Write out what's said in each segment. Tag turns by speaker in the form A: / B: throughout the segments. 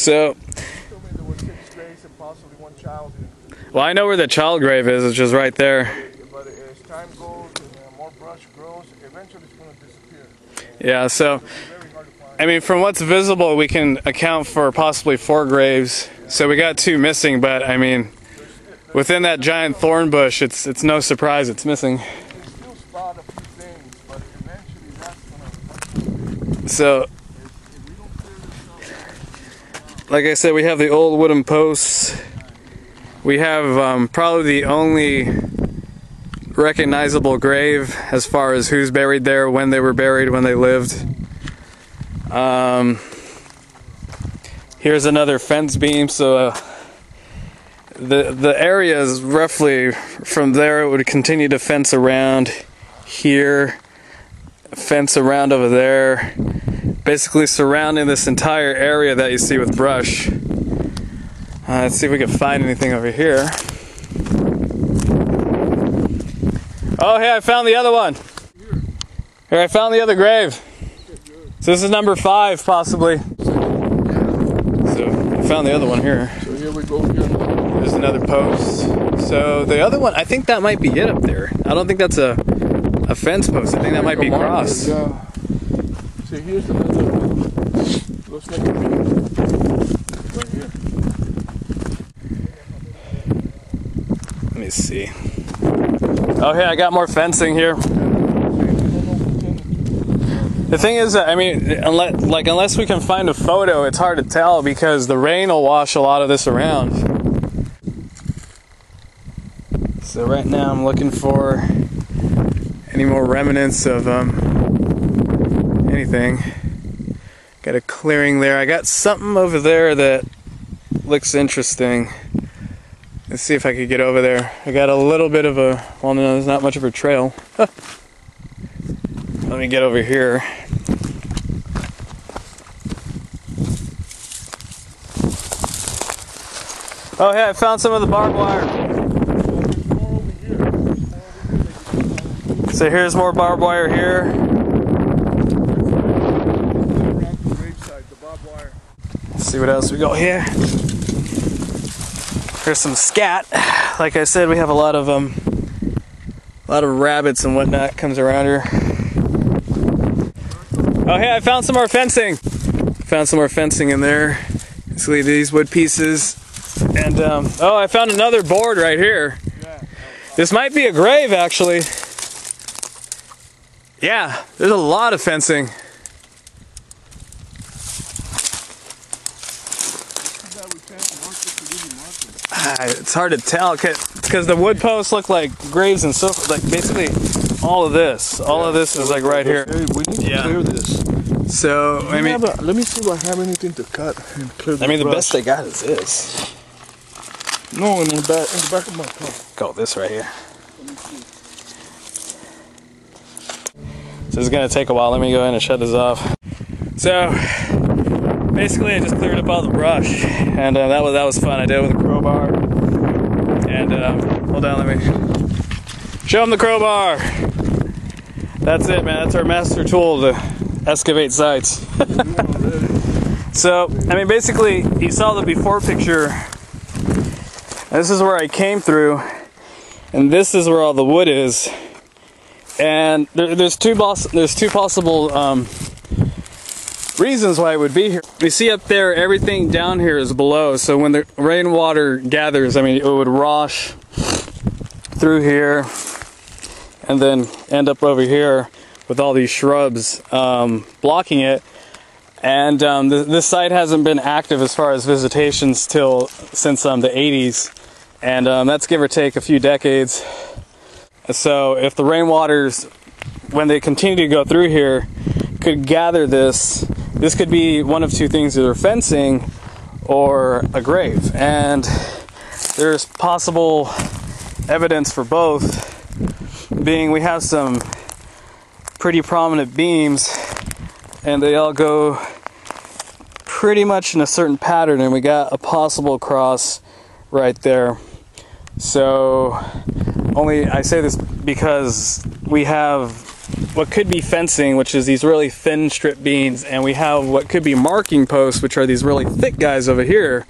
A: So, well, I know where the child grave is, which is right there.
B: But as time goes and more brush grows, eventually it's going to disappear.
A: Yeah, so, I mean, from what's visible, we can account for possibly 4 graves. So we got 2 missing, but I mean, within that giant thorn bush, it's no surprise it's missing.
B: Still spot a few things, but eventually that's going to...
A: So, like I said, we have the old wooden posts. We have probably the only recognizable grave as far as who's buried there, when they were buried, when they lived. Here's another fence beam, so the area is roughly from there. It would continue to fence around here, fence around over there, basically surrounding this entire area that you see with brush. Let's see if we can find anything over here. Oh, hey, I found the other one. Here, I found the other grave. So this is number 5, possibly. So I found the other one here.
B: So here we go again.
A: There's another post. So the other one, I think that might be it up there. I don't think that's a fence post. I think that might be cross.
B: Yeah. See, here's another one. Looks like a right here.
A: Let me see. Oh, hey, I got more fencing here. The thing is that, I mean, unless we can find a photo, it's hard to tell because the rain will wash a lot of this around. So right now I'm looking for any more remnants of anything. Got a clearing there. I got something over there that looks interesting. Let's see if I could get over there. I got a little bit of a, well, no, there's not much of a trail. Let me get over here. Oh, hey, I found some of the barbed wire. So here's more barbed wire here. Let's see what else we got here. Here's some scat. Like I said, we have a lot of rabbits and whatnot comes around here. Oh, hey, I found some more fencing. Found some more fencing in there. Basically these wood pieces. And, oh, I found another board right here. This might be a grave, actually. Yeah, there's a lot of fencing. It's hard to tell because the wood posts look like graves and so like basically all of this is like right here.
B: We need to clear this.
A: So I mean,
B: let me see if I have anything to cut and clear the
A: I mean, the
B: brush.
A: best I got is this.
B: No, in the back of my car.
A: Go this right here. So this is gonna take a while. Let me go ahead and shut this off. So basically, I just cleared up all the brush, and that was fun. I did it with a crowbar. And hold on, let me show them the crowbar. That's it, man. That's our master tool to excavate sites. So, I mean, basically, you saw the before picture. This is where I came through, and this is where all the wood is. And there's two possible reasons why it would be here. You see up there, everything down here is below. So when the rainwater gathers, I mean, it would wash through here and then end up over here with all these shrubs blocking it. And this site hasn't been active as far as visitations since the 80s. And that's give or take a few decades. So if the rainwaters, when they continue to go through here, could gather this could be one of two things, either fencing or a grave. And there's possible evidence for both, being we have some pretty prominent beams and they all go pretty much in a certain pattern, and we got a possible cross right there. So I say this because we have what could be fencing, which is these really thin strip beams, and we have what could be marking posts, which are these really thick guys over here.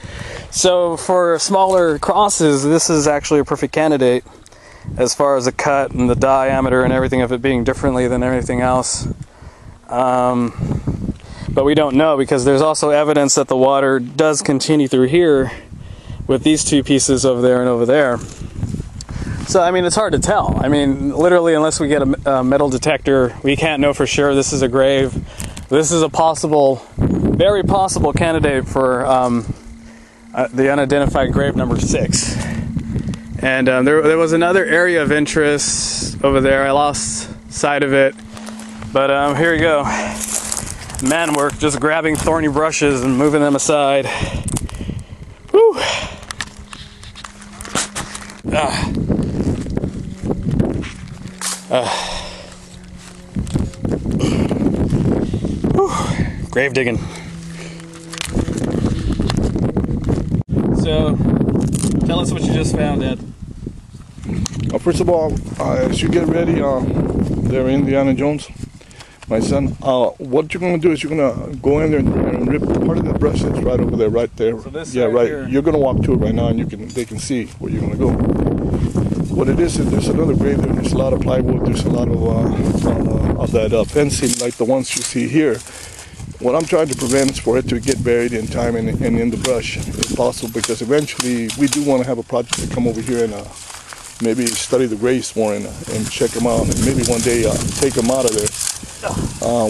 A: So for smaller crosses, this is actually a perfect candidate as far as the cut and the diameter and everything of it being differently than everything else. But we don't know, because there's also evidence that the water does continue through here with these two pieces over there and over there. So, I mean, it's hard to tell. I mean, literally, unless we get a metal detector, we can't know for sure this is a grave. This is a possible, very possible candidate for the unidentified grave number 6. And there was another area of interest over there. I lost sight of it. But here we go. Man work, just grabbing thorny brushes and moving them aside. Whew. Grave digging. So, tell us what you just found, Ed.
C: First of all, as you get ready, there, Indiana Jones, my son, what you're going to do is you're going to go in there and rip part of the brush that's right over there, right there.
A: So this
C: yeah, right.
A: Here.
C: You're going to walk to it right now, and they can see where you're going to go. What it is there's another grave there. There's a lot of plywood. There's a lot of that fencing, like the ones you see here. What I'm trying to prevent is for it to get buried in time and in the brush, if possible, because eventually we do want to have a project to come over here and maybe study the graves more and check them out, and maybe one day take them out of there.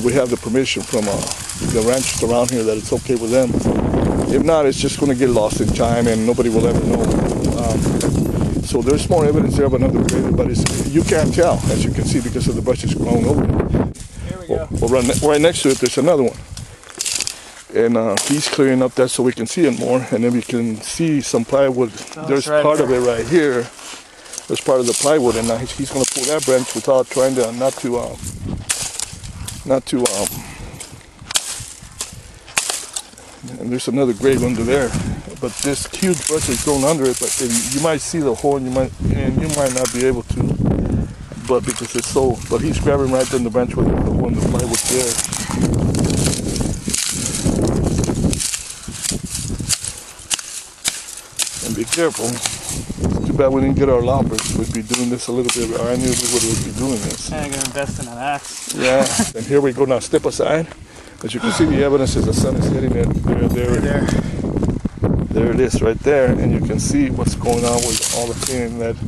C: We have the permission from the ranchers around here that it's okay with them. If not, it's just going to get lost in time and nobody will ever know. So there's more evidence there of another grave, but you can't tell, as you can see, because of the brush is grown over it.
A: Here we go.
C: Well, right next to it, there's another one. And he's clearing up that so we can see it more, and then we can see some plywood. There's
A: right
C: part
A: here.
C: of it right here. There's part of the plywood, and now he's going to pull that branch without trying to not to and there's another grave under there, but this huge brush is grown under it. But you might see the hole, and you might not be able to, but because it's so. But he's grabbing right in the branch with the hole in the plywood there. And be careful. It's too bad we didn't get our loppers. We'd be doing this a little bit. I knew we would be doing this.
A: I'm gonna invest in an axe.
C: Yeah. And here we go now. Step aside. As you can see, the evidence is the sun is hitting it. There it is, right there. And you can see what's going on with all the thing that's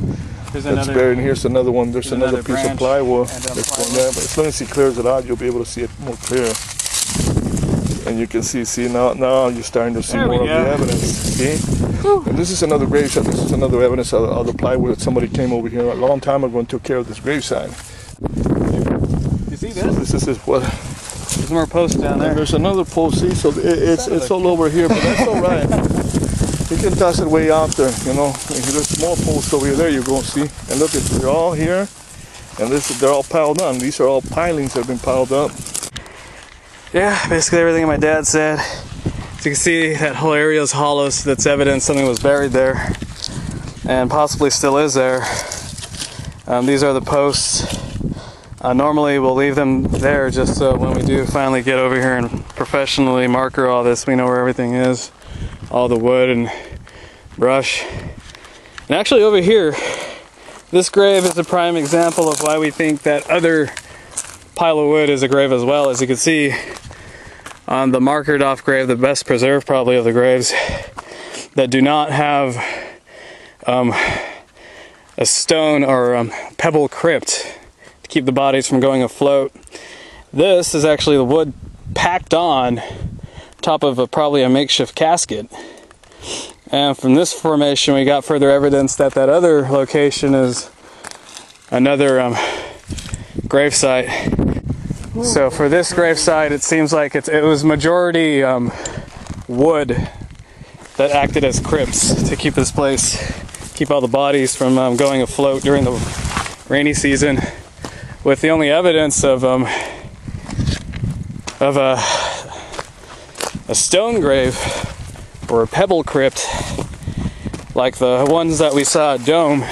C: buried. And here's another one. There's another piece of plywood that's going there. But as long as he clears it out, you'll be able to see it more clear. And you can see now you're starting to see more of the evidence. See? And this is another gravesite. This is another evidence of the plywood that somebody came over here a long time ago and took care of this gravesite.
A: You see this?
C: So this is what.
A: There's more posts down there.
C: And there's another post. See, so it's all over here, but that's all right. You can toss it way out there, you know. And there's more posts over here. There you go. See, and look, they're all here, and they're all piled on. These are all pilings that have been piled up.
A: Yeah, basically everything my dad said. As you can see, that whole area is hollow, so that's evidence something was buried there, and possibly still is there. These are the posts. Normally we'll leave them there just so when we do finally get over here and professionally marker all this, we know where everything is. All the wood and brush. And actually over here, this grave is a prime example of why we think that other pile of wood is a grave as well. As you can see on the markered off grave, the best preserved probably of the graves that do not have a stone or pebble crypt to keep the bodies from going afloat. This is actually the wood packed on top of probably a makeshift casket. And from this formation we got further evidence that that other location is another gravesite. So for this gravesite, it seems like it was majority wood that acted as crypts to keep this place, keep all the bodies from going afloat during the rainy season, with the only evidence of a stone grave or a pebble crypt, like the ones that we saw at Dome,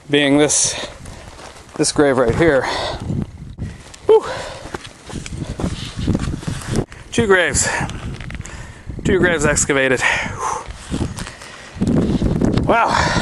A: being this grave right here. Whew. 2 graves. 2 graves excavated. Wow.